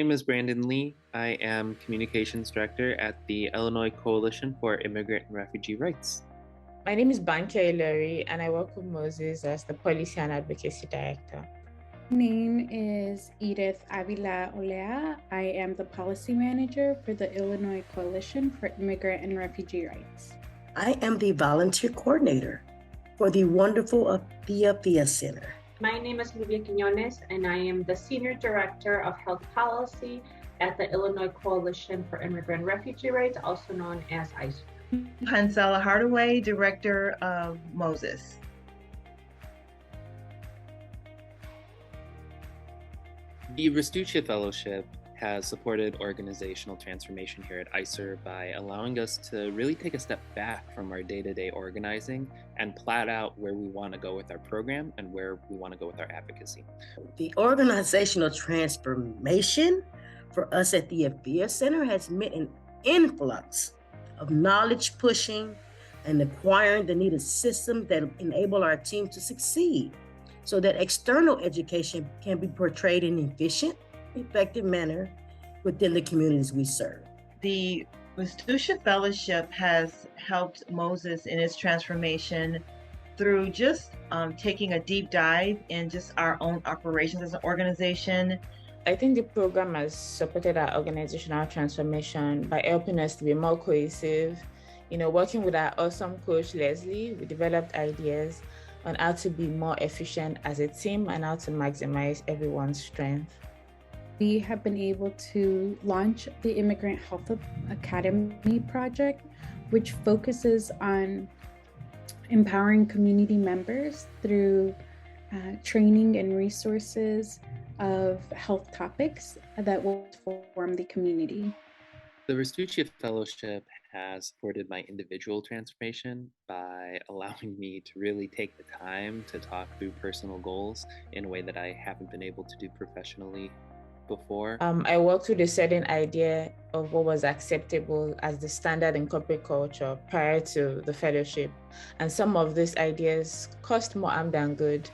name is Brandon Lee. I am Communications Director at the Illinois Coalition for Immigrant and Refugee Rights. My name is Bankia Ilori, and I work with Moses as the Policy and Advocacy Director. My name is Edith Avila Olea. I am the Policy Manager for the Illinois Coalition for Immigrant and Refugee Rights. I am the Volunteer Coordinator for the wonderful Restuccia Center. My name is Livia Quiñones, and I am the Senior Director of Health Policy at the Illinois Coalition for Immigrant and Refugee Rights, also known as ICE. Hansela Hardaway, Director of Moses. The Restuccia Fellowship has supported organizational transformation here at ICER by allowing us to really take a step back from our day-to-day organizing and plot out where we want to go with our program and where we want to go with our advocacy. The organizational transformation for us at the Restuccia Center has meant an influx of knowledge pushing and acquiring the needed systems that enable our team to succeed so that external education can be portrayed in an efficient, effective manner within the communities we serve. The Restuccia Fellowship has helped Moses in its transformation through just taking a deep dive in just our own operations as an organization. I think the program has supported our organizational transformation by helping us to be more cohesive. Working with our awesome coach, Leslie, we developed ideas on how to be more efficient as a team and how to maximize everyone's strength. We have been able to launch the Immigrant Health Academy project, which focuses on empowering community members through training and resources of health topics that will form the community. The Restuccia Fellowship has supported my individual transformation by allowing me to really take the time to talk through personal goals in a way that I haven't been able to do professionally before. I worked with a certain idea of what was acceptable as the standard in corporate culture prior to the fellowship. And some of these ideas cost more harm than good.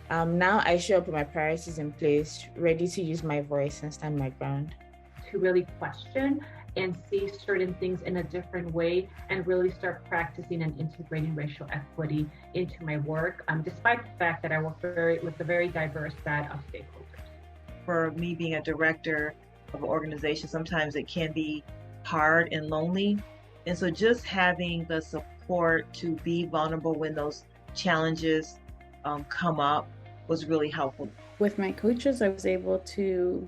Now I show up with my priorities in place, ready to use my voice and stand my ground. To really question and see certain things in a different way and really start practicing and integrating racial equity into my work, despite the fact that I work with a very diverse set of stakeholders. For me being a director of an organization, sometimes it can be hard and lonely. And so just having the support to be vulnerable when those challenges come up was really helpful. With my coaches, I was able to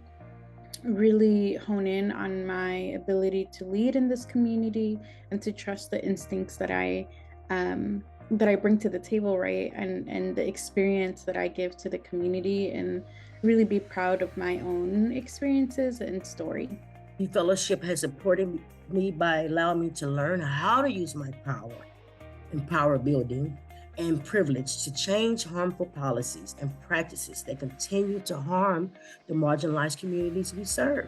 really hone in on my ability to lead in this community and to trust the instincts that I bring to the table, right? And the experience that I give to the community, and really be proud of my own experiences and story. The fellowship has supported me by allowing me to learn how to use my power in power building and privilege to change harmful policies and practices that continue to harm the marginalized communities we serve.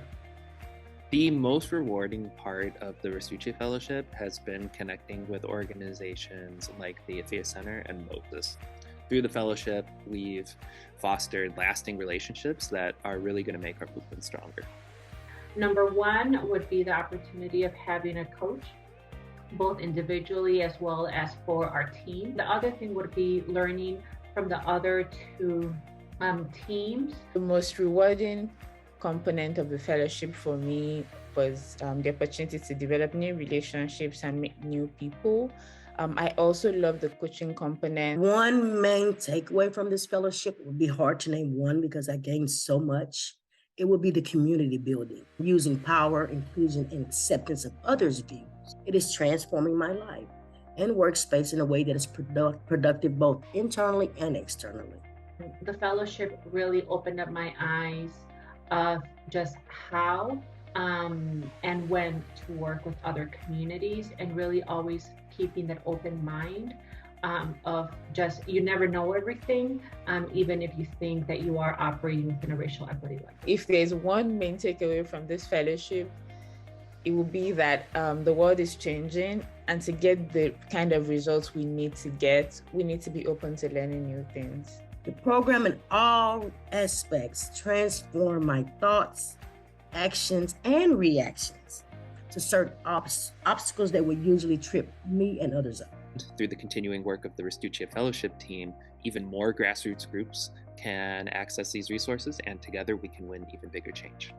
The most rewarding part of the Restuccia Fellowship has been connecting with organizations like the Restuccia Center and Moses. Through the fellowship, we've fostered lasting relationships that are really going to make our movement stronger. Number one would be the opportunity of having a coach, both individually as well as for our team. The other thing would be learning from the other two teams. The most rewarding component of the fellowship for me was the opportunity to develop new relationships and meet new people. I also love the coaching component. One main takeaway from this fellowship would be hard to name one because I gained so much. It would be the community building, using power, inclusion, and acceptance of others' views. It is transforming my life and workspace in a way that is productive both internally and externally. The fellowship really opened up my eyes of just how and when to work with other communities, and really always keeping that open mind of just, you never know everything, even if you think that you are operating within a racial equity lens. If there's one main takeaway from this fellowship, it will be that the world is changing, and to get the kind of results we need to get, we need to be open to learning new things. The program in all aspects transformed my thoughts, actions and reactions to certain obstacles that would usually trip me and others up. Through the continuing work of the Restuccia Fellowship team, even more grassroots groups can access these resources, and together we can win even bigger change.